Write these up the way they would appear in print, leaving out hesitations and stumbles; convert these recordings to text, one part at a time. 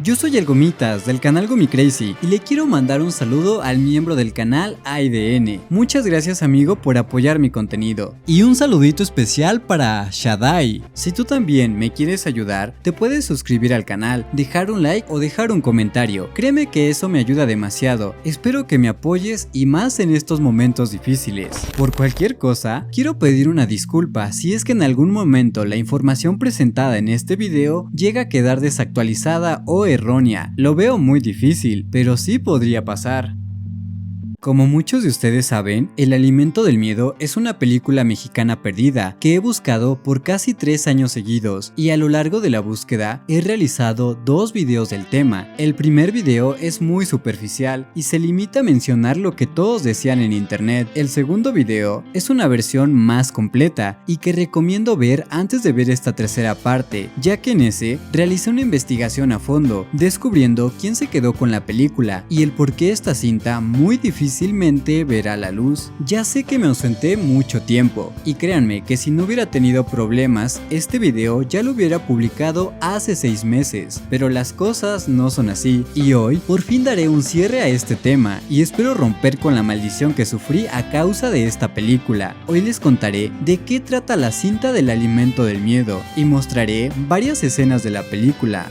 Yo soy el Gomitas del canal GomiCrazy y le quiero mandar un saludo al miembro del canal AIDN. Muchas gracias amigo por apoyar mi contenido. Y un saludito especial para Shadai. Si tú también me quieres ayudar, te puedes suscribir al canal, dejar un like o dejar un comentario. Créeme que eso me ayuda demasiado. Espero que me apoyes y más en estos momentos difíciles. Por cualquier cosa, quiero pedir una disculpa si es que en algún momento la información presentada en este video llega a quedar desactualizada o errónea. Lo veo muy difícil, pero sí podría pasar. Como muchos de ustedes saben, El alimento del miedo es una película mexicana perdida que he buscado por casi 3 años seguidos y a lo largo de la búsqueda he realizado 2 videos del tema. El primer video es muy superficial y se limita a mencionar lo que todos decían en internet. El segundo video es una versión más completa y que recomiendo ver antes de ver esta tercera parte, ya que en ese realicé una investigación a fondo, descubriendo quién se quedó con la película y el por qué esta cinta muy difícilmente verá la luz. Ya sé que me ausenté mucho tiempo y créanme que si no hubiera tenido problemas este video ya lo hubiera publicado hace 6 meses, pero las cosas no son así y hoy por fin daré un cierre a este tema y espero romper con la maldición que sufrí a causa de esta película. Hoy les contaré de qué trata la cinta del alimento del miedo y mostraré varias escenas de la película.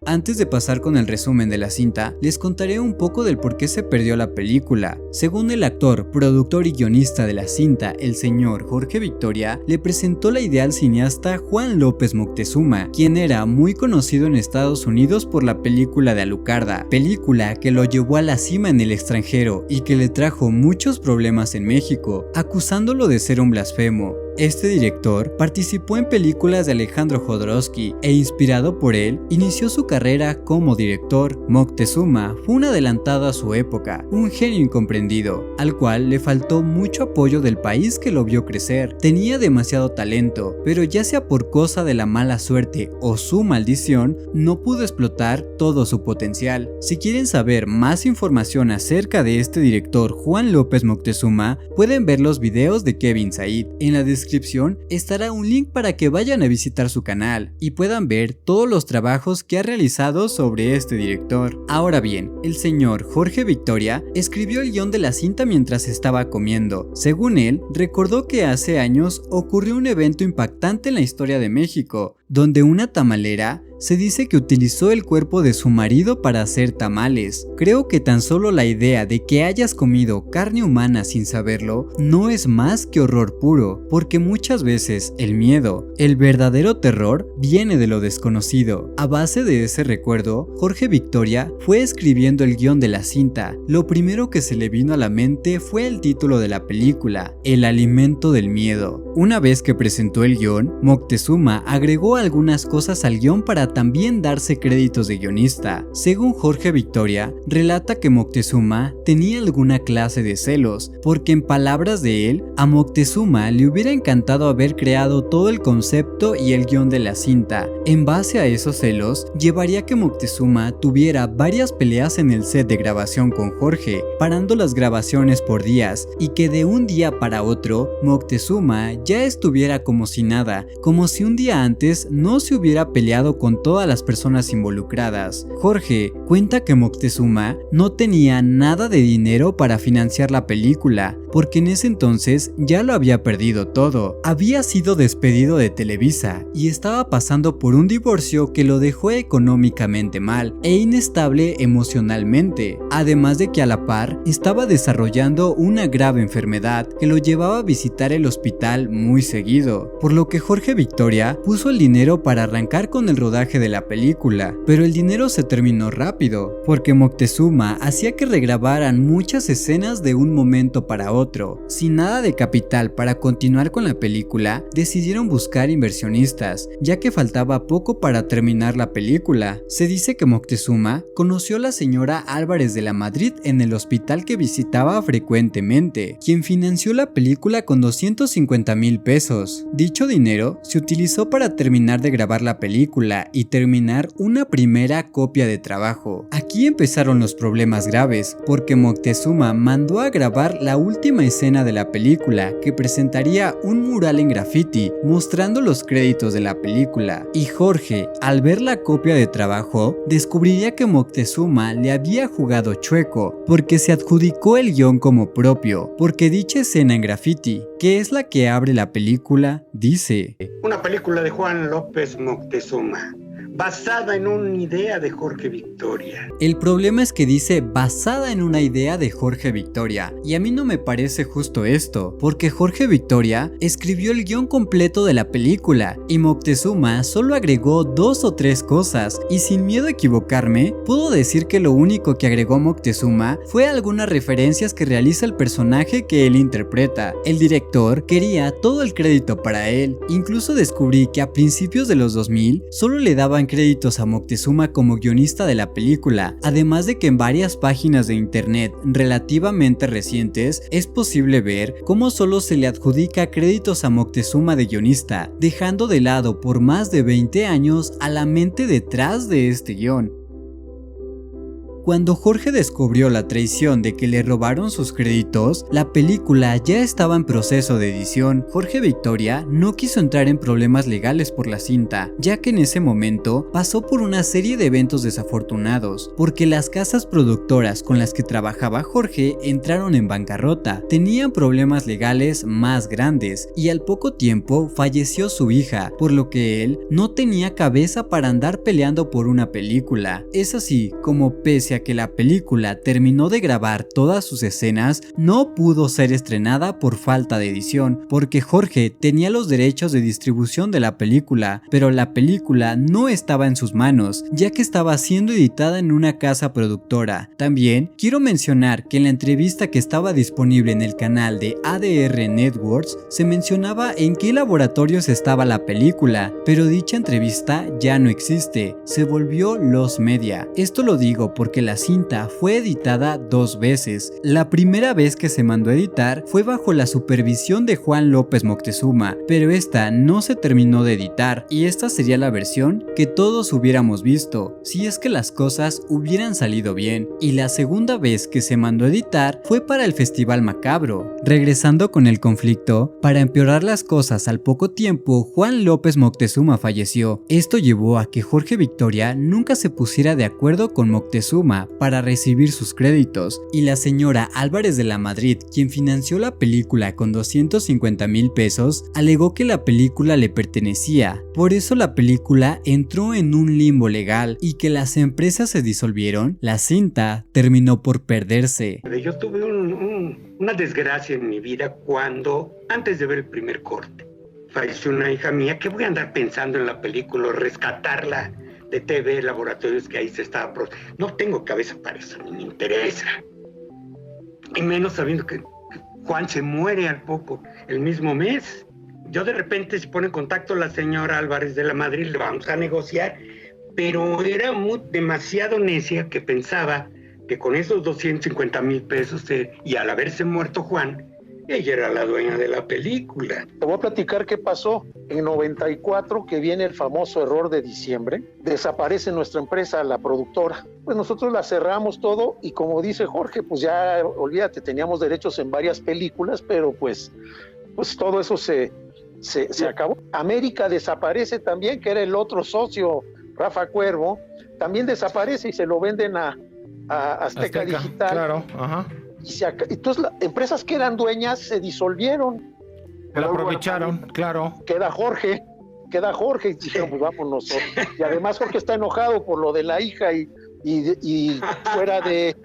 Antes de pasar con el resumen de la cinta, les contaré un poco del por qué se perdió la película. Según el actor, productor y guionista de la cinta, el señor Jorge Victoria, le presentó la idea al cineasta Juan López Moctezuma, quien era muy conocido en Estados Unidos por la película de Alucarda, película que lo llevó a la cima en el extranjero y que le trajo muchos problemas en México, acusándolo de ser un blasfemo. Este director participó en películas de Alejandro Jodorowsky e inspirado por él, inició su carrera como director. Moctezuma fue un adelantado a su época, un genio incomprendido, al cual le faltó mucho apoyo del país que lo vio crecer. Tenía demasiado talento, pero ya sea por cosa de la mala suerte o su maldición, no pudo explotar todo su potencial. Si quieren saber más información acerca de este director Juan López Moctezuma, pueden ver los videos de Kevin Said. En la descripción estará un link para que vayan a visitar su canal y puedan ver todos los trabajos que ha realizado sobre este director. Ahora bien, el señor Jorge Victoria escribió el guión de la cinta mientras estaba comiendo. Según él, recordó que hace años ocurrió un evento impactante en la historia de México, donde una tamalera se dice que utilizó el cuerpo de su marido para hacer tamales. Creo que tan solo la idea de que hayas comido carne humana sin saberlo no es más que horror puro, porque muchas veces el miedo, el verdadero terror, viene de lo desconocido. A base de ese recuerdo, Jorge Victoria fue escribiendo el guión de la cinta. Lo primero que se le vino a la mente fue el título de la película, El alimento del miedo. Una vez que presentó el guión, Moctezuma agregó algunas cosas al guión para también darse créditos de guionista. Según Jorge Victoria, relata que Moctezuma tenía alguna clase de celos, porque en palabras de él, a Moctezuma le hubiera encantado haber creado todo el concepto y el guión de la cinta. En base a esos celos, llevaría que Moctezuma tuviera varias peleas en el set de grabación con Jorge, parando las grabaciones por días, y que de un día para otro, Moctezuma ya estuviera como si nada, como si un día antes no se hubiera peleado con todas las personas involucradas. Jorge cuenta que Moctezuma no tenía nada de dinero para financiar la película, porque en ese entonces ya lo había perdido todo. Había sido despedido de Televisa y estaba pasando por un divorcio que lo dejó económicamente mal e inestable emocionalmente, además de que a la par estaba desarrollando una grave enfermedad que lo llevaba a visitar el hospital muy seguido, por lo que Jorge Victoria puso el dinero para arrancar con el rodaje de la película, pero el dinero se terminó rápido, porque Moctezuma hacía que regrabaran muchas escenas de un momento para otro. Sin nada de capital para continuar con la película, decidieron buscar inversionistas, ya que faltaba poco para terminar la película. Se dice que Moctezuma conoció a la señora Álvarez de la Madrid en el hospital que visitaba frecuentemente, quien financió la película con 250,000 pesos. Dicho dinero se utilizó para terminar de grabar la película y terminar una primera copia de trabajo. Aquí Aquí empezaron los problemas graves, porque Moctezuma mandó a grabar la última escena de la película, que presentaría un mural en graffiti mostrando los créditos de la película, y Jorge, al ver la copia de trabajo, descubriría que Moctezuma le había jugado chueco, porque se adjudicó el guión como propio, porque dicha escena en graffiti, que es la que abre la película, dice: una película de Juan López Moctezuma, basada en una idea de Jorge Victoria. El problema es que dice basada en una idea de Jorge Victoria, y a mí no me parece justo esto, porque Jorge Victoria escribió el guión completo de la película, y Moctezuma solo agregó 2 o 3 cosas, y sin miedo a equivocarme, puedo decir que lo único que agregó Moctezuma fue algunas referencias que realiza el personaje que él interpreta. El director quería todo el crédito para él, incluso descubrí que a principios de los 2000 solo le daban créditos a Moctezuma como guionista de la película, además de que en varias páginas de internet relativamente recientes es posible ver cómo solo se le adjudica créditos a Moctezuma de guionista, dejando de lado por más de 20 años a la mente detrás de este guión. Cuando Jorge descubrió la traición de que le robaron sus créditos, la película ya estaba en proceso de edición. Jorge Victoria no quiso entrar en problemas legales por la cinta, ya que en ese momento pasó por una serie de eventos desafortunados, porque las casas productoras con las que trabajaba Jorge entraron en bancarrota, tenían problemas legales más grandes, y al poco tiempo falleció su hija, por lo que él no tenía cabeza para andar peleando por una película. Es así como, pese a que la película terminó de grabar todas sus escenas, no pudo ser estrenada por falta de edición, porque Jorge tenía los derechos de distribución de la película, pero la película no estaba en sus manos, ya que estaba siendo editada en una casa productora. También quiero mencionar que en la entrevista que estaba disponible en el canal de ADR Networks, se mencionaba en qué laboratorios estaba la película, pero dicha entrevista ya no existe, se volvió Los Media. Esto lo digo porque la cinta fue editada 2 veces. La primera vez que se mandó a editar fue bajo la supervisión de Juan López Moctezuma, pero esta no se terminó de editar, y esta sería la versión que todos hubiéramos visto, si es que las cosas hubieran salido bien. Y la segunda vez que se mandó a editar fue para el Festival Macabro. Regresando con el conflicto, para empeorar las cosas, al poco tiempo Juan López Moctezuma falleció. Esto llevó a que Jorge Victoria nunca se pusiera de acuerdo con Moctezuma para recibir sus créditos, y la señora Álvarez de la Madrid, quien financió la película con 250,000 pesos, alegó que la película le pertenecía. Por eso la película entró en un limbo legal, y que las empresas se disolvieron, la cinta terminó por perderse. Yo tuve una desgracia en mi vida cuando, antes de ver el primer corte, falleció una hija mía. ¿Qué voy a andar pensando en la película, rescatarla de TV, laboratorios que ahí se estaba... No tengo cabeza para eso, ni me interesa. Y menos sabiendo que Juan se muere al poco, el mismo mes. Yo de repente se pone en contacto la señora Álvarez de la Madrid, le vamos a negociar, pero era demasiado necia, que pensaba que con esos 250,000 pesos, y al haberse muerto Juan, ella era la dueña de la película. Te voy a platicar qué pasó. En 94, que viene el famoso error de diciembre, desaparece nuestra empresa, la productora. Pues nosotros la cerramos todo, y como dice Jorge, pues ya, olvídate, teníamos derechos en varias películas, pero pues todo eso se acabó. América desaparece también, que era el otro socio, Rafa Cuervo, también desaparece y se lo venden a Azteca Digital. Claro, ajá. Entonces las empresas que eran dueñas se disolvieron. Se la aprovecharon, claro. Queda Jorge, y dijeron, pues vamos nosotros. Y además Jorge está enojado por lo de la hija, y fuera de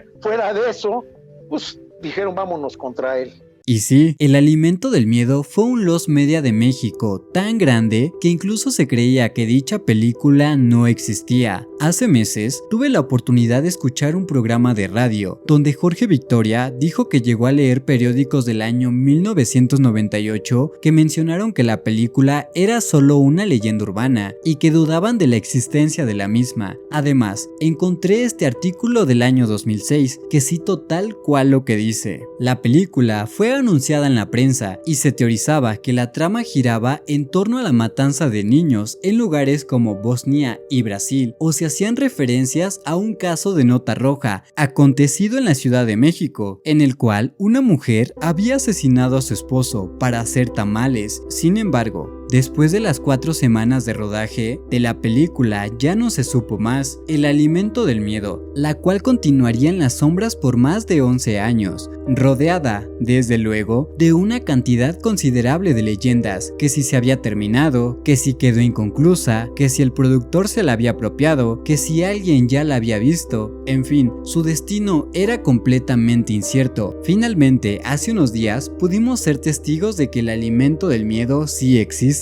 eso, pues dijeron, vámonos contra él. Y sí, el alimento del miedo fue un Los Media de México tan grande que incluso se creía que dicha película no existía. Hace meses tuve la oportunidad de escuchar un programa de radio donde Jorge Victoria dijo que llegó a leer periódicos del año 1998 que mencionaron que la película era solo una leyenda urbana y que dudaban de la existencia de la misma. Además, encontré este artículo del año 2006 que cito tal cual lo que dice: la película fue anunciada en la prensa y se teorizaba que la trama giraba en torno a la matanza de niños en lugares como Bosnia y Brasil, o se hacían referencias a un caso de nota roja acontecido en la Ciudad de México, en el cual una mujer había asesinado a su esposo para hacer tamales. Sin embargo, después de las 4 semanas de rodaje de la película ya no se supo más. El alimento del miedo, la cual continuaría en las sombras por más de 11 años, rodeada, desde luego, de una cantidad considerable de leyendas, que si se había terminado, que si quedó inconclusa, que si el productor se la había apropiado, que si alguien ya la había visto, en fin, su destino era completamente incierto. Finalmente, hace unos días pudimos ser testigos de que el alimento del miedo sí existe.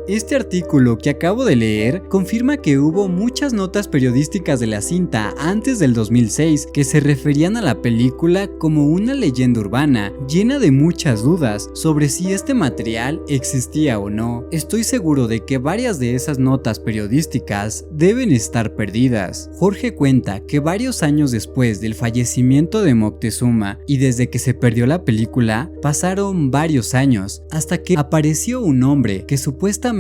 Este artículo que acabo de leer confirma que hubo muchas notas periodísticas de la cinta antes del 2006 que se referían a la película como una leyenda urbana, llena de muchas dudas sobre si este material existía o no. Estoy seguro de que varias de esas notas periodísticas deben estar perdidas. Jorge cuenta que varios años después del fallecimiento de Moctezuma y desde que se perdió la película, pasaron varios años hasta que apareció un hombre que supuestamente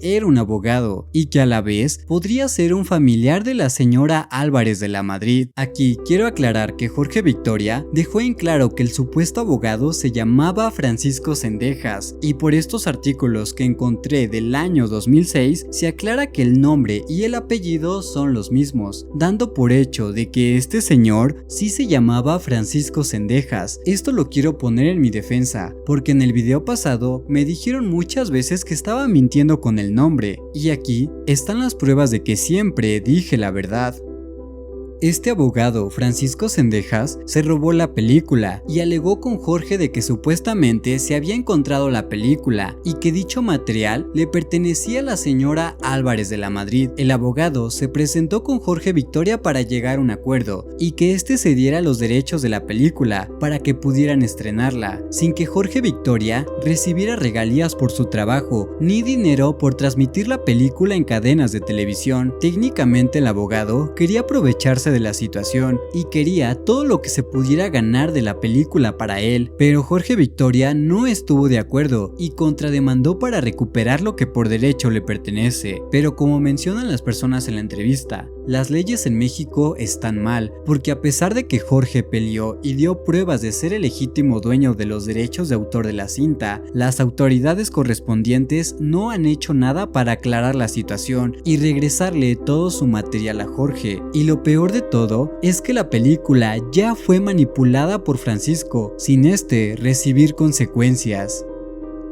era un abogado y que a la vez podría ser un familiar de la señora Álvarez de la Madrid. Aquí quiero aclarar que Jorge Victoria dejó en claro que el supuesto abogado se llamaba Francisco Zendejas, y por estos artículos que encontré del año 2006 se aclara que el nombre y el apellido son los mismos, dando por hecho de que este señor sí se llamaba Francisco Zendejas. Esto lo quiero poner en mi defensa, porque en el video pasado me dijeron muchas veces que estaba mintiendo con el nombre, y aquí están las pruebas de que siempre dije la verdad. Este abogado, Francisco Zendejas, se robó la película y alegó con Jorge de que supuestamente se había encontrado la película y que dicho material le pertenecía a la señora Álvarez de la Madrid. El abogado se presentó con Jorge Victoria para llegar a un acuerdo y que este cediera los derechos de la película para que pudieran estrenarla, sin que Jorge Victoria recibiera regalías por su trabajo ni dinero por transmitir la película en cadenas de televisión. Técnicamente el abogado quería aprovecharse de la situación y quería todo lo que se pudiera ganar de la película para él, pero Jorge Victoria no estuvo de acuerdo y contrademandó para recuperar lo que por derecho le pertenece. Pero como mencionan las personas en la entrevista, las leyes en México están mal, porque a pesar de que Jorge peleó y dio pruebas de ser el legítimo dueño de los derechos de autor de la cinta, las autoridades correspondientes no han hecho nada para aclarar la situación y regresarle todo su material a Jorge. Y lo peor de todo es que la película ya fue manipulada por Francisco, sin recibir consecuencias.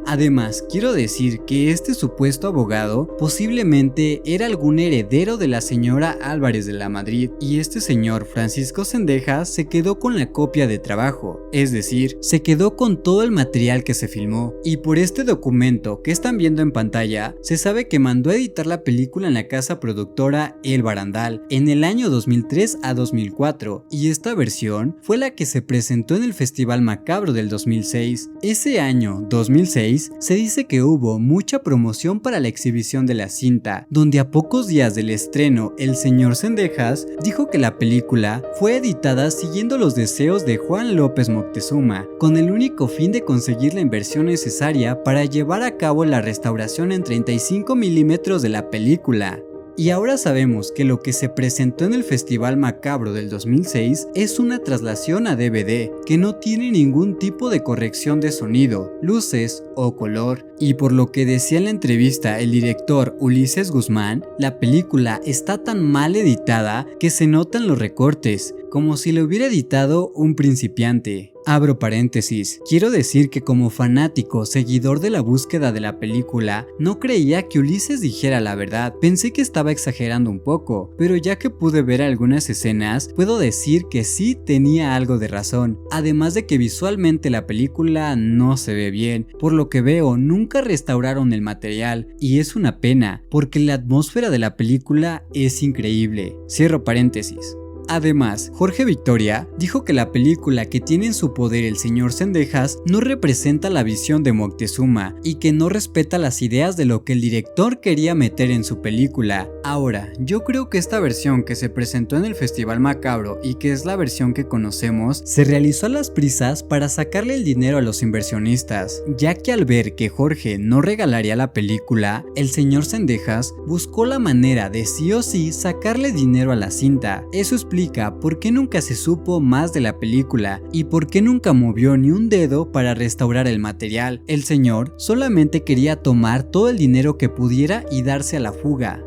Además, quiero decir que este supuesto abogado posiblemente era algún heredero de la señora Álvarez de la Madrid, y este señor Francisco Zendejas se quedó con la copia de trabajo, es decir, se quedó con todo el material que se filmó, y por este documento que están viendo en pantalla, se sabe que mandó a editar la película en la casa productora El Barandal en el año 2003 a 2004, y esta versión fue la que se presentó en el Festival Macabro del 2006. Ese año, 2006, se dice que hubo mucha promoción para la exhibición de la cinta, donde a pocos días del estreno el señor Zendejas dijo que la película fue editada siguiendo los deseos de Juan López Moctezuma, con el único fin de conseguir la inversión necesaria para llevar a cabo la restauración en 35 milímetros de la película. Y ahora sabemos que lo que se presentó en el Festival Macabro del 2006 es una traslación a DVD que no tiene ningún tipo de corrección de sonido, luces o color, y por lo que decía en la entrevista el director Ulises Guzmán, la película está tan mal editada que se notan los recortes, como si lo hubiera editado un principiante. Abro paréntesis, quiero decir que como fanático, seguidor de la búsqueda de la película, no creía que Ulises dijera la verdad, pensé que estaba exagerando un poco, pero ya que pude ver algunas escenas, puedo decir que sí tenía algo de razón, además de que visualmente la película no se ve bien, por lo que veo nunca restauraron el material, y es una pena, porque la atmósfera de la película es increíble. Cierro paréntesis. Además, Jorge Victoria dijo que la película que tiene en su poder el señor Zendejas no representa la visión de Moctezuma y que no respeta las ideas de lo que el director quería meter en su película. Ahora, yo creo que esta versión que se presentó en el Festival Macabro y que es la versión que conocemos, se realizó a las prisas para sacarle el dinero a los inversionistas, ya que al ver que Jorge no regalaría la película, el señor Zendejas buscó la manera de sí o sí sacarle dinero a la cinta. Eso explica por qué nunca se supo más de la película y por qué nunca movió ni un dedo para restaurar el material. El señor solamente quería tomar todo el dinero que pudiera y darse a la fuga.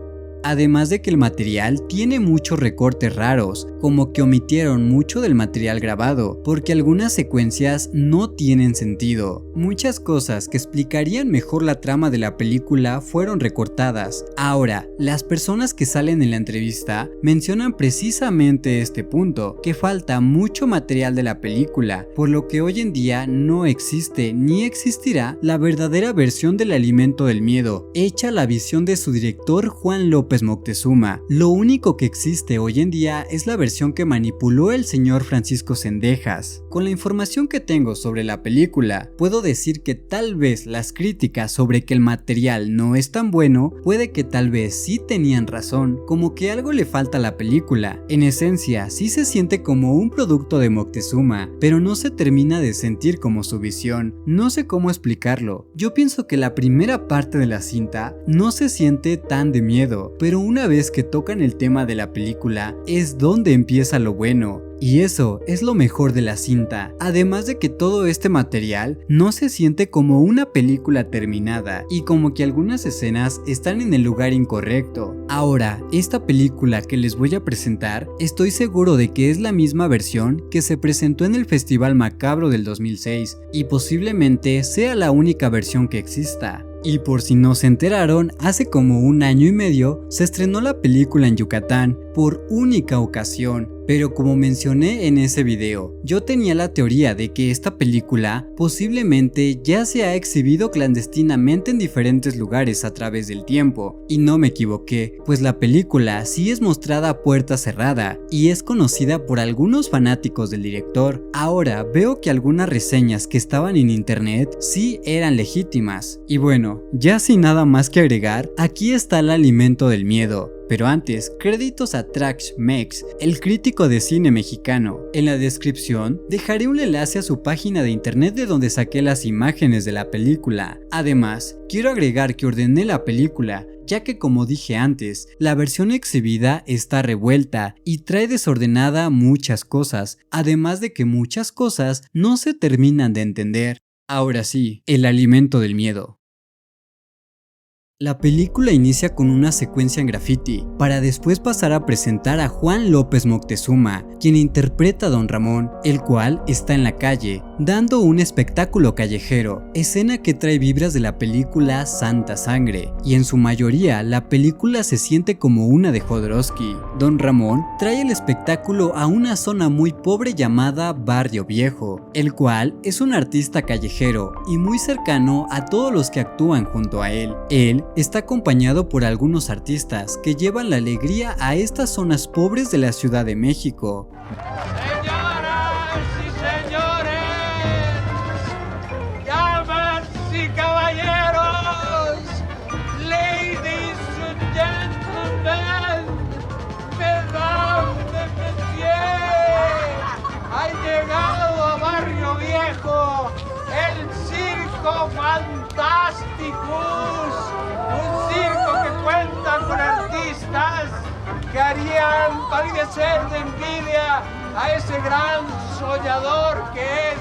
Además de que el material tiene muchos recortes raros, como que omitieron mucho del material grabado, porque algunas secuencias no tienen sentido. Muchas cosas que explicarían mejor la trama de la película fueron recortadas. Ahora, las personas que salen en la entrevista mencionan precisamente este punto, que falta mucho material de la película, por lo que hoy en día no existe ni existirá la verdadera versión del Alimento del Miedo, hecha a la visión de su director Juan López Moctezuma. Lo único que existe hoy en día es la versión que manipuló el señor Francisco Zendejas. Con la información que tengo sobre la película, puedo decir que tal vez las críticas sobre que el material no es tan bueno, puede que tal vez sí tenían razón, como que algo le falta a la película. En esencia, sí se siente como un producto de Moctezuma, pero no se termina de sentir como su visión. No sé cómo explicarlo. Yo pienso que la primera parte de la cinta no se siente tan de miedo, pero una vez que tocan el tema de la película es donde empieza lo bueno. Y eso es lo mejor de la cinta, además de que todo este material no se siente como una película terminada y como que algunas escenas están en el lugar incorrecto. Ahora, esta película que les voy a presentar, estoy seguro de que es la misma versión que se presentó en el Festival Macabro del 2006 y posiblemente sea la única versión que exista. Y por si no se enteraron, hace como 1 año y medio se estrenó la película en Yucatán por única ocasión. Pero como mencioné en ese video, yo tenía la teoría de que esta película posiblemente ya se ha exhibido clandestinamente en diferentes lugares a través del tiempo, y no me equivoqué, pues la película sí es mostrada a puerta cerrada y es conocida por algunos fanáticos del director. Ahora veo que algunas reseñas que estaban en internet sí eran legítimas. Y bueno, ya sin nada más que agregar, aquí está el Alimento del Miedo. Pero antes, créditos a Trash Mex, el crítico de cine mexicano. En la descripción dejaré un enlace a su página de internet de donde saqué las imágenes de la película. Además, quiero agregar que ordené la película, ya que como dije antes, la versión exhibida está revuelta y trae desordenada muchas cosas, además de que muchas cosas no se terminan de entender. Ahora sí, el Alimento del Miedo. La película inicia con una secuencia en graffiti, para después pasar a presentar a Juan López Moctezuma, quien interpreta a Don Ramón, el cual está en la calle, dando un espectáculo callejero, escena que trae vibras de la película Santa Sangre, y en su mayoría la película se siente como una de Jodorowsky. Don Ramón trae el espectáculo a una zona muy pobre llamada Barrio Viejo, el cual es un artista callejero y muy cercano a todos los que actúan junto a él. Él está acompañado por algunos artistas que llevan la alegría a estas zonas pobres de la Ciudad de México. Señoras y señores, damas y caballeros, ladies and gentlemen, mesdames et messieurs, ha llegado a Barrio Viejo el Circo Fantasticus, un circo que cuenta con artistas que harían palidecer de envidia a ese gran soñador que es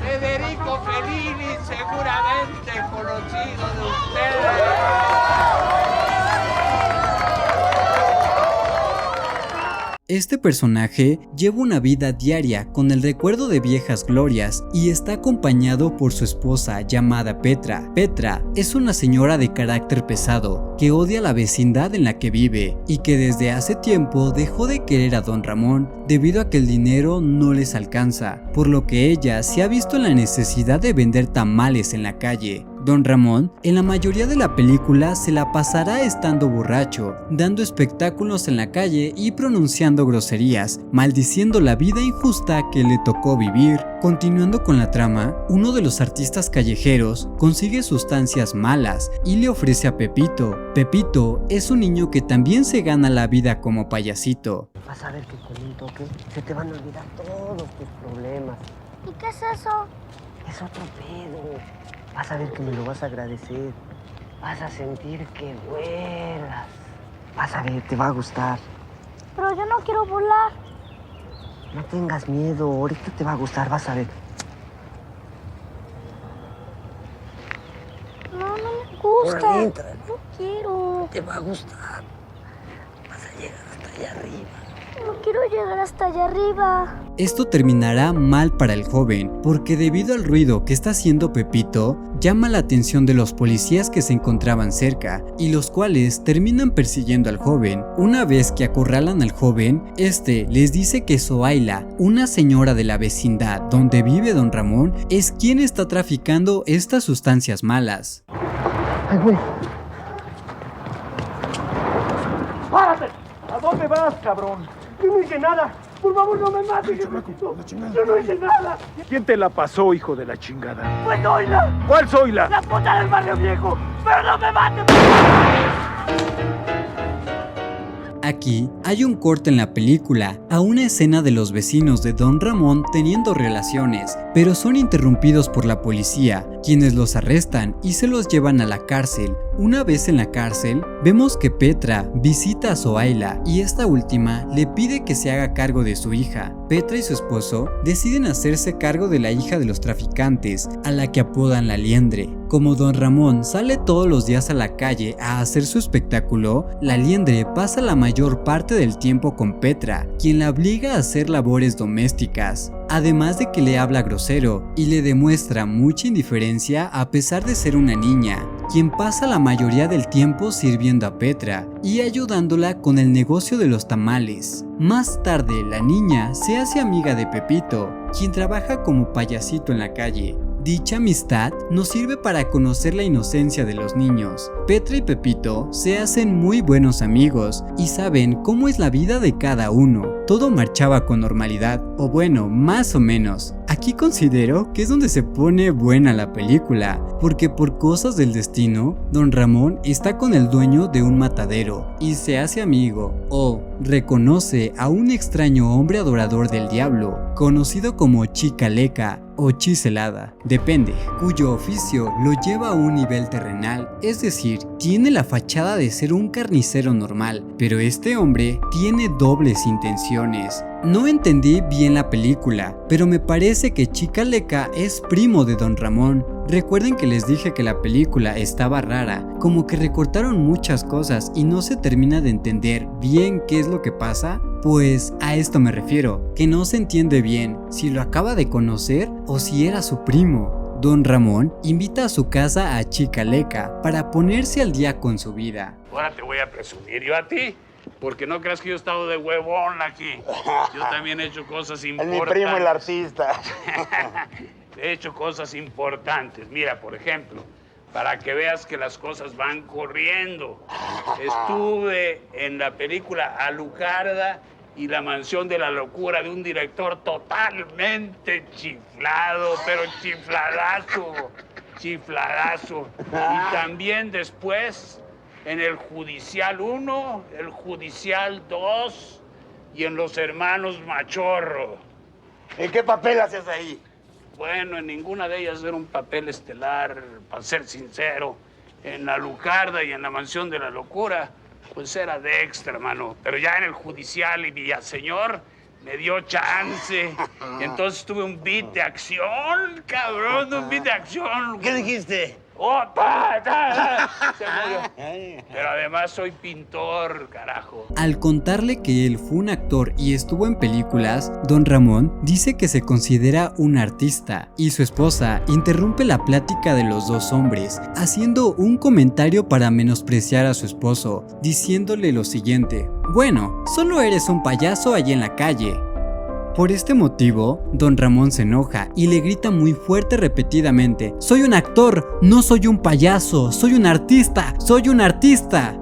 Federico Fellini, seguramente conocido de ustedes. Este personaje lleva una vida diaria con el recuerdo de viejas glorias y está acompañado por su esposa llamada Petra. Petra es una señora de carácter pesado que odia la vecindad en la que vive y que desde hace tiempo dejó de querer a Don Ramón debido a que el dinero no les alcanza, por lo que ella se ha visto en la necesidad de vender tamales en la calle. Don Ramón, en la mayoría de la película, se la pasará estando borracho, dando espectáculos en la calle y pronunciando groserías, maldiciendo la vida injusta que le tocó vivir. Continuando con la trama, uno de los artistas callejeros consigue sustancias malas y le ofrece a Pepito. Pepito es un niño que también se gana la vida como payasito. Vas a ver que con un toque se te van a olvidar todos tus problemas. ¿Y qué es eso? Es otro pedo. Vas a ver que me lo vas a agradecer. Vas a sentir que vuelas. Vas a ver, te va a gustar. Pero yo no quiero volar. No tengas miedo, ahorita te va a gustar, vas a ver. No me gusta. Ahora entra. No quiero. Te va a gustar. Vas a llegar hasta allá arriba. No quiero llegar hasta allá arriba. Esto terminará mal para el joven, porque debido al ruido que está haciendo Pepito, llama la atención de los policías que se encontraban cerca, y los cuales terminan persiguiendo al joven. Una vez que acorralan al joven, este les dice que Zoaila, una señora de la vecindad donde vive Don Ramón, es quien está traficando estas sustancias malas. Ay, güey. ¡Párate! ¿A dónde vas, cabrón? Yo no hice nada. Por favor, no me mates. Yo no hice nada. ¿Quién te la pasó, hijo de la chingada? Pues Zoila, ¿Cuál Zoila? la puta del barrio viejo. Pero no me mates. Aquí hay un corte en la película a una escena de los vecinos de Don Ramón teniendo relaciones, pero son interrumpidos por la policía, quienes los arrestan y se los llevan a la cárcel. Una vez en la cárcel, vemos que Petra visita a Zoaila y esta última le pide que se haga cargo de su hija. Petra y su esposo deciden hacerse cargo de la hija de los traficantes, a la que apodan la Liendre. Como Don Ramón sale todos los días a la calle a hacer su espectáculo, la Liendre pasa la mayor parte del tiempo con Petra, quien la obliga a hacer labores domésticas. Además de que le habla grosero y le demuestra mucha indiferencia a pesar de ser una niña, quien pasa la mayoría del tiempo sirviendo a Petra y ayudándola con el negocio de los tamales. Más tarde, la niña se hace amiga de Pepito, quien trabaja como payasito en la calle. Dicha amistad nos sirve para conocer la inocencia de los niños. Petra y Pepito se hacen muy buenos amigos y saben cómo es la vida de cada uno. Todo marchaba con normalidad, o bueno, más o menos. Aquí considero que es donde se pone buena la película, porque por cosas del destino, Don Ramón está con el dueño de un matadero y se hace amigo, o reconoce a un extraño hombre adorador del diablo, conocido como Chicaleca o Chiselada, depende, cuyo oficio lo lleva a un nivel terrenal, es decir, tiene la fachada de ser un carnicero normal, pero este hombre tiene dobles intenciones. No entendí bien la película, pero me parece que Chicaleca es primo de Don Ramón. Recuerden que les dije que la película estaba rara, como que recortaron muchas cosas y no se termina de entender bien qué es lo que pasa. Pues a esto me refiero, que no se entiende bien si lo acaba de conocer o si era su primo. Don Ramón invita a su casa a Chicaleca para ponerse al día con su vida. Ahora te voy a presumir yo a ti, porque no creas que yo he estado de huevón aquí. Yo también he hecho cosas importantes. Es mi primo el artista. He hecho cosas importantes. Mira, por ejemplo, para que veas que las cosas van corriendo. Estuve en la película Alucarda y la mansión de la locura de un director totalmente chiflado, pero chifladazo. Y también después en el Judicial 1, el Judicial 2 y en Los Hermanos Machorro. ¿En qué papel hacías ahí? Bueno, en ninguna de ellas era un papel estelar, para ser sincero. En la Lucarda y en la Mansión de la Locura, pues era de extra, hermano. Pero ya en el Judicial y Villaseñor me dio chance. Y entonces tuve un beat de acción, cabrón, un beat de acción. ¿Qué dijiste? ¡Oh, se murió! Pero además soy pintor, carajo. Al contarle que él fue un actor y estuvo en películas, Don Ramón dice que se considera un artista y su esposa interrumpe la plática de los dos hombres, haciendo un comentario para menospreciar a su esposo, diciéndole lo siguiente: bueno, solo eres un payaso allí en la calle. Por este motivo, don Ramón se enoja y le grita muy fuerte repetidamente: «¡Soy un actor! ¡No soy un payaso! ¡Soy un artista! ¡Soy un artista!».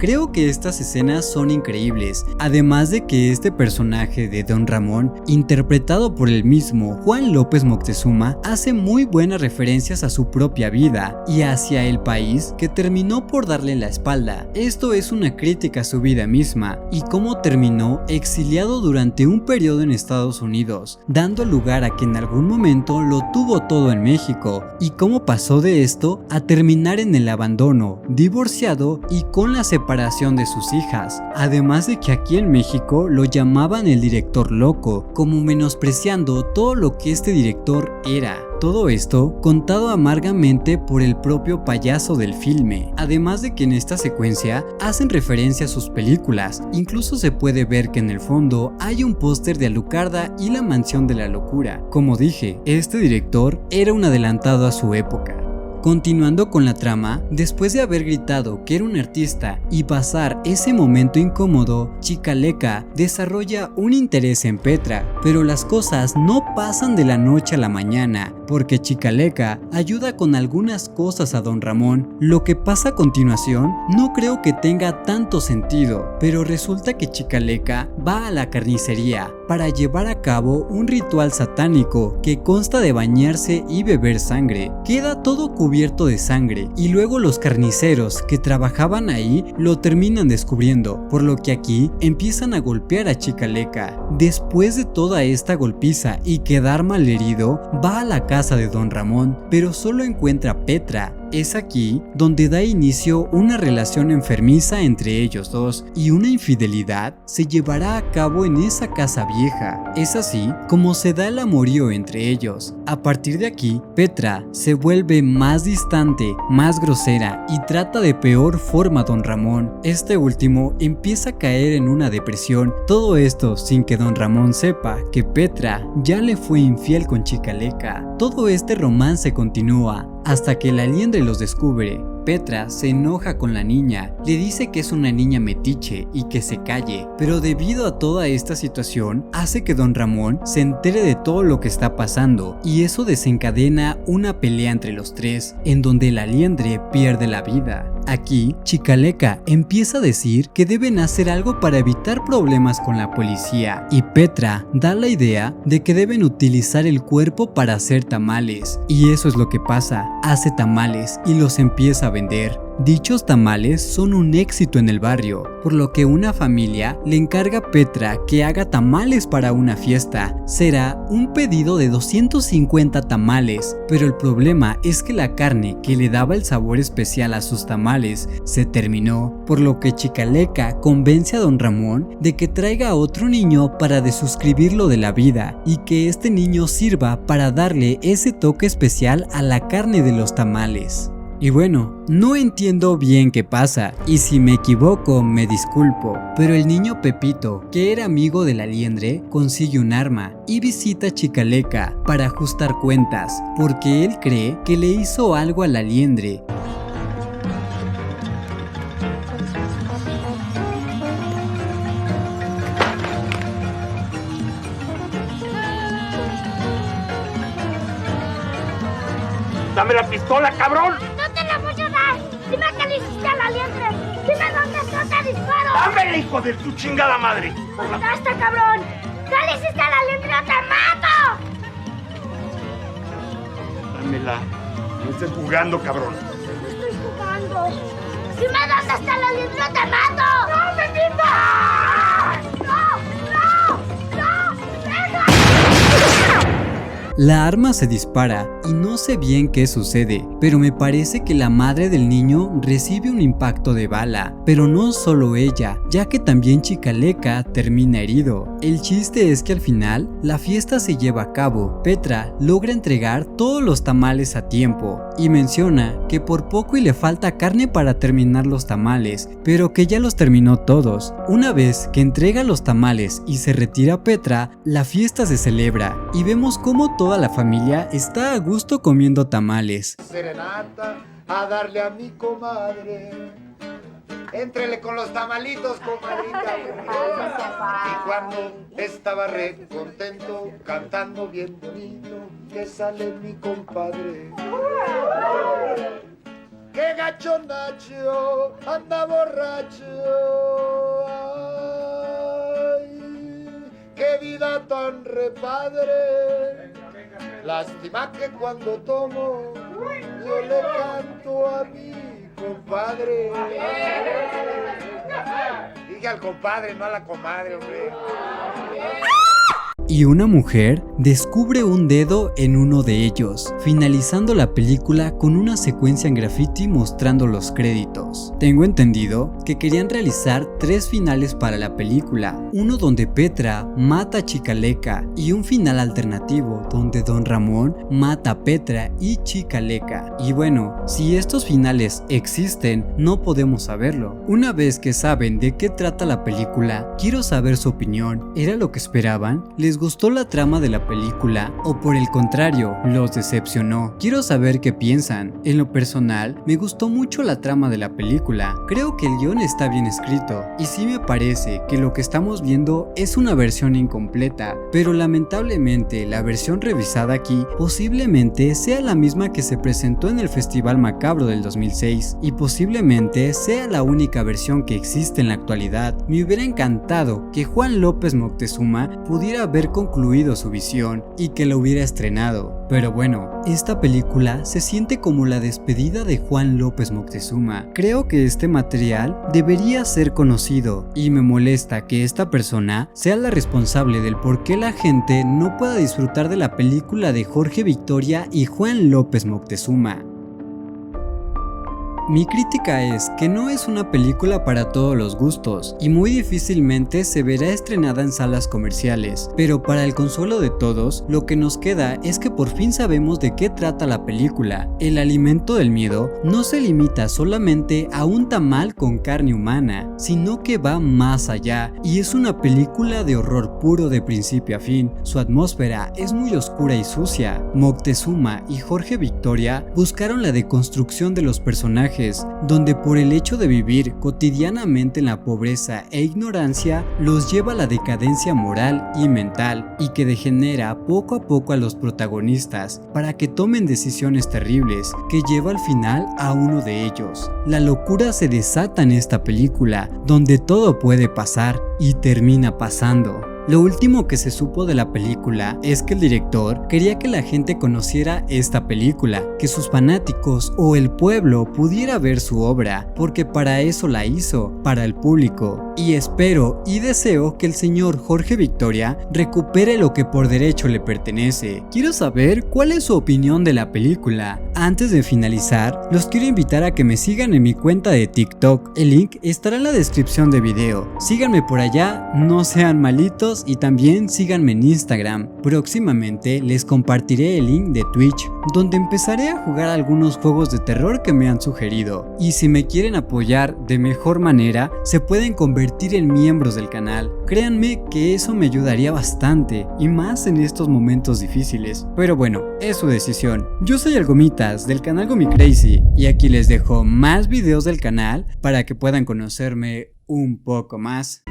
Creo que estas escenas son increíbles, además de que este personaje de Don Ramón, interpretado por el mismo Juan López Moctezuma, hace muy buenas referencias a su propia vida y hacia el país que terminó por darle la espalda. Esto es una crítica a su vida misma y cómo terminó exiliado durante un periodo en Estados Unidos, dando lugar a que en algún momento lo tuvo todo en México, y cómo pasó de esto a terminar en el abandono, divorciado y con la separación de sus hijas, además de que aquí en México lo llamaban el director loco, como menospreciando todo lo que este director era. Todo esto contado amargamente por el propio payaso del filme, además de que en esta secuencia hacen referencia a sus películas. Incluso se puede ver que en el fondo hay un póster de Alucarda y la Mansión de la Locura. Como dije, este director era un adelantado a su época. Continuando con la trama, después de haber gritado que era un artista y pasar ese momento incómodo, Chicaleca desarrolla un interés en Petra, pero las cosas no pasan de la noche a la mañana, porque Chicaleca ayuda con algunas cosas a don Ramón. Lo que pasa a continuación no creo que tenga tanto sentido, pero resulta que Chicaleca va a la carnicería para llevar a cabo un ritual satánico que consta de bañarse y beber sangre. Queda todo cubierto de sangre y luego los carniceros que trabajaban ahí lo terminan descubriendo, por lo que aquí empiezan a golpear a Chicaleca. Después de toda esta golpiza y quedar malherido, va a la casa de don Ramón, pero solo encuentra a Petra. Es aquí donde da inicio una relación enfermiza entre ellos dos, y una infidelidad se llevará a cabo en esa casa vieja. Es así como se da el amorío entre ellos. A partir de aquí, Petra se vuelve más distante, más grosera y trata de peor forma a don Ramón. Este último empieza a caer en una depresión, todo esto sin que don Ramón sepa que Petra ya le fue infiel con Chicaleca. Todo este romance continúa hasta que la liendre los descubre. Petra se enoja con la niña, le dice que es una niña metiche y que se calle, pero debido a toda esta situación hace que don Ramón se entere de todo lo que está pasando, y eso desencadena una pelea entre los tres, en donde la liendre pierde la vida. Aquí, Chicaleca empieza a decir que deben hacer algo para evitar problemas con la policía, y Petra da la idea de que deben utilizar el cuerpo para hacer tamales, y eso es lo que pasa. Hace tamales y los empieza a vender. Dichos tamales son un éxito en el barrio, por lo que una familia le encarga a Petra que haga tamales para una fiesta. Será un pedido de 250 tamales, pero el problema es que la carne que le daba el sabor especial a sus tamales se terminó, por lo que Chicaleca convence a don Ramón de que traiga a otro niño para desuscribirlo de la vida, y que este niño sirva para darle ese toque especial a la carne de los tamales. Y bueno, no entiendo bien qué pasa, y si me equivoco me disculpo, pero el niño Pepito, que era amigo de la liendre, consigue un arma y visita a Chicaleca para ajustar cuentas, porque él cree que le hizo algo a la liendre. ¡Dame la pistola, cabrón! ¡No te la voy a dar! ¡Dime que le hiciste a la liendre! ¡Dime dónde está, te disparo! ¡Dámela, hijo de tu chingada madre! ¡Basta, cabrón! ¿Qué le hiciste a la liendre o te mato? Dámela. No estés jugando, cabrón. No estoy jugando. ¡Dime dónde está la liendre o te mato! ¡No, Pepito! ¡No! ¡Deja! La arma se dispara y no sé bien qué sucede, pero me parece que la madre del niño recibe un impacto de bala, pero no solo ella, ya que también Chicaleca termina herido. El chiste es que al final la fiesta se lleva a cabo. Petra logra entregar todos los tamales a tiempo y menciona que por poco y le falta carne para terminar los tamales, pero que ya los terminó todos. Una vez que entrega los tamales y se retira Petra, la fiesta se celebra y vemos cómo toda la familia está a gusto comiendo tamales. Serenata a darle a mi comadre, Éntrele con los tamalitos, comadrita. Y cuando estaba re contento, cantando bien bonito, que sale mi compadre. ¡Qué gacho Nacho! ¡Anda borracho! ¡Ay! ¡Qué vida tan repadre! Lástima que cuando tomo yo le canto a mi compadre. Dije al compadre, no a la comadre, hombre. Y una mujer descubre un dedo en uno de ellos, finalizando la película con una secuencia en graffiti mostrando los créditos. Tengo entendido que querían realizar 3 finales para la película, uno donde Petra mata a Chicaleca y un final alternativo donde Don Ramón mata a Petra y Chicaleca. Y bueno, si estos finales existen, no podemos saberlo. Una vez que saben de qué trata la película, quiero saber su opinión. ¿Era lo que esperaban? ¿Les gustó la trama de la película o por el contrario, los decepcionó? Quiero saber qué piensan. En lo personal, me gustó mucho la trama de la película. Creo que el guión está bien escrito y sí me parece que lo que estamos viendo es una versión incompleta, pero lamentablemente la versión revisada aquí posiblemente sea la misma que se presentó en el Festival Macabro del 2006 y posiblemente sea la única versión que existe en la actualidad. Me hubiera encantado que Juan López Moctezuma pudiera haber concluido su visión y que lo hubiera estrenado. Pero bueno, esta película se siente como la despedida de Juan López Moctezuma. Creo que este material debería ser conocido y me molesta que esta persona sea la responsable del por qué la gente no pueda disfrutar de la película de Jorge Victoria y Juan López Moctezuma. Mi crítica es que no es una película para todos los gustos y muy difícilmente se verá estrenada en salas comerciales, pero para el consuelo de todos, lo que nos queda es que por fin sabemos de qué trata la película. El alimento del miedo no se limita solamente a un tamal con carne humana, sino que va más allá y es una película de horror puro de principio a fin. Su atmósfera es muy oscura y sucia. Moctezuma y Jorge Victoria buscaron la deconstrucción de los personajes, donde por el hecho de vivir cotidianamente en la pobreza e ignorancia los lleva a la decadencia moral y mental y que degenera poco a poco a los protagonistas para que tomen decisiones terribles que lleva al final a uno de ellos. La locura se desata en esta película, donde todo puede pasar y termina pasando. Lo último que se supo de la película es que el director quería que la gente conociera esta película, que sus fanáticos o el pueblo pudiera ver su obra, porque para eso la hizo, para el público. Y espero y deseo que el señor Jorge Victoria recupere lo que por derecho le pertenece. Quiero saber cuál es su opinión de la película. Antes de finalizar, los quiero invitar a que me sigan en mi cuenta de TikTok. El link estará en la descripción de video. Síganme por allá, no sean malitos. Y también síganme en Instagram. Próximamente les compartiré el link de Twitch, donde empezaré a jugar algunos juegos de terror que me han sugerido. Y si me quieren apoyar de mejor manera, se pueden convertir en miembros del canal. Créanme que eso me ayudaría bastante, y más en estos momentos difíciles. Pero bueno, es su decisión. Yo soy el Gomitas del canal Gomicrazy, y aquí les dejo más videos del canal para que puedan conocerme un poco más.